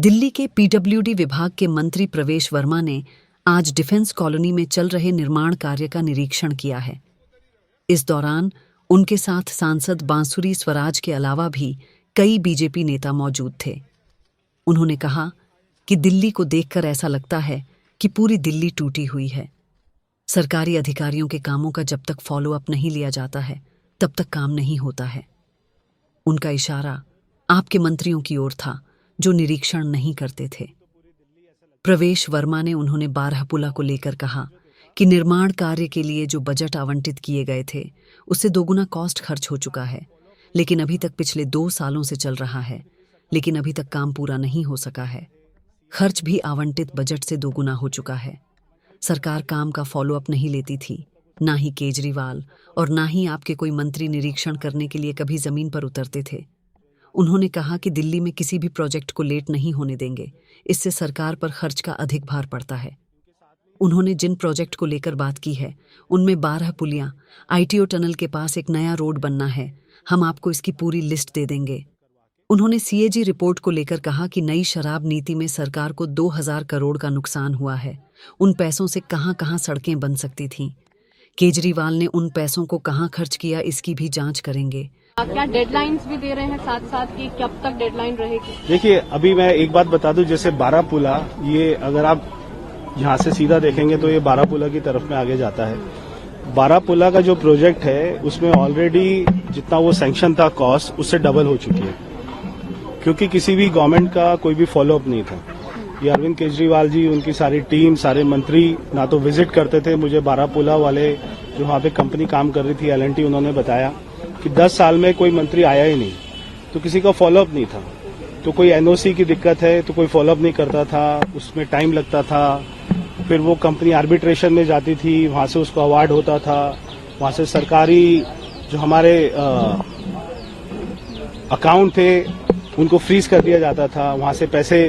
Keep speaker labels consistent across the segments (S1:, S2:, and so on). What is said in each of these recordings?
S1: दिल्ली के पीडब्ल्यूडी विभाग के मंत्री प्रवेश वर्मा ने आज डिफेंस कॉलोनी में चल रहे निर्माण कार्य का निरीक्षण किया है। इस दौरान उनके साथ सांसद बांसुरी स्वराज के अलावा भी कई बीजेपी नेता मौजूद थे। उन्होंने कहा कि दिल्ली को देखकर ऐसा लगता है कि पूरी दिल्ली टूटी हुई है। सरकारी अधिकारियों के कामों का जब तक फॉलो अप नहीं लिया जाता है तब तक काम नहीं होता है। उनका इशारा आपके मंत्रियों की ओर था जो निरीक्षण नहीं करते थे। प्रवेश वर्मा ने उन्होंने बारहपुला को लेकर कहा कि निर्माण कार्य के लिए जो बजट आवंटित किए गए थे उससे दोगुना कॉस्ट खर्च हो चुका है, लेकिन अभी तक पिछले 2 सालों से चल रहा है, लेकिन अभी तक काम पूरा नहीं हो सका है। खर्च भी आवंटित बजट से दोगुना हो चुका है। सरकार काम का फॉलो अप नहीं लेती थी। ना ही केजरीवाल और ना ही आपके कोई मंत्री निरीक्षण करने के लिए कभी जमीन पर उतरते थे। उन्होंने कहा कि दिल्ली में किसी भी प्रोजेक्ट को लेट नहीं होने देंगे, इससे सरकार पर खर्च का अधिक भार पड़ता है। उन्होंने जिन प्रोजेक्ट को लेकर बात की है उनमें 12 पुलियां, ITO टनल के पास एक नया रोड बनना है। हम आपको इसकी पूरी लिस्ट दे देंगे। उन्होंने CAG रिपोर्ट को लेकर कहा कि नई शराब नीति में सरकार को 2000 करोड़ का नुकसान हुआ है। उन पैसों से कहां-कहां सड़कें बन सकती थीं। केजरीवाल ने उन पैसों को कहां खर्च किया इसकी भी जांच करेंगे।
S2: क्या डेडलाइंस भी दे रहे हैं साथ साथ कि कब तक डेडलाइन रहेगी?
S3: देखिए, अभी मैं एक बात बता दूं, जैसे बारापुला, ये अगर आप यहाँ से सीधा देखेंगे तो ये बारापुला की तरफ में आगे जाता है। बारापुला का जो प्रोजेक्ट है उसमें ऑलरेडी जितना वो सैंक्शन था कॉस्ट उससे डबल हो चुकी है, क्योंकि किसी भी गवर्नमेंट का कोई भी फॉलो अप नहीं था। ये अरविंद केजरीवाल जी, उनकी सारी टीम, सारे मंत्री ना तो विजिट करते थे। मुझे बारापुला वाले जो वहाँ पे कंपनी काम कर रही थी L&T, उन्होंने बताया कि 10 साल में कोई मंत्री आया ही नहीं, तो किसी का फॉलो अप नहीं था। तो कोई NOC की दिक्कत है तो कोई फॉलो अप नहीं करता था, उसमें टाइम लगता था। फिर वो कंपनी आर्बिट्रेशन में जाती थी, वहां से उसको अवार्ड होता था, वहां से सरकारी जो हमारे अकाउंट थे उनको फ्रीज कर दिया जाता था, वहां से पैसे।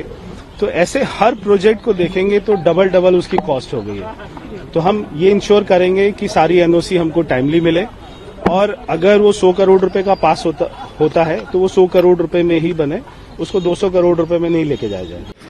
S3: तो ऐसे हर प्रोजेक्ट को देखेंगे तो डबल उसकी कॉस्ट हो गई है। तो हम ये इंश्योर करेंगे कि सारी NOC हमको टाइमली मिले, और अगर वो 100 करोड़ रुपए का पास होता है तो वो 100 करोड़ रुपए में ही बने, उसको 200 करोड़ रुपए में नहीं लेके जाया जाए।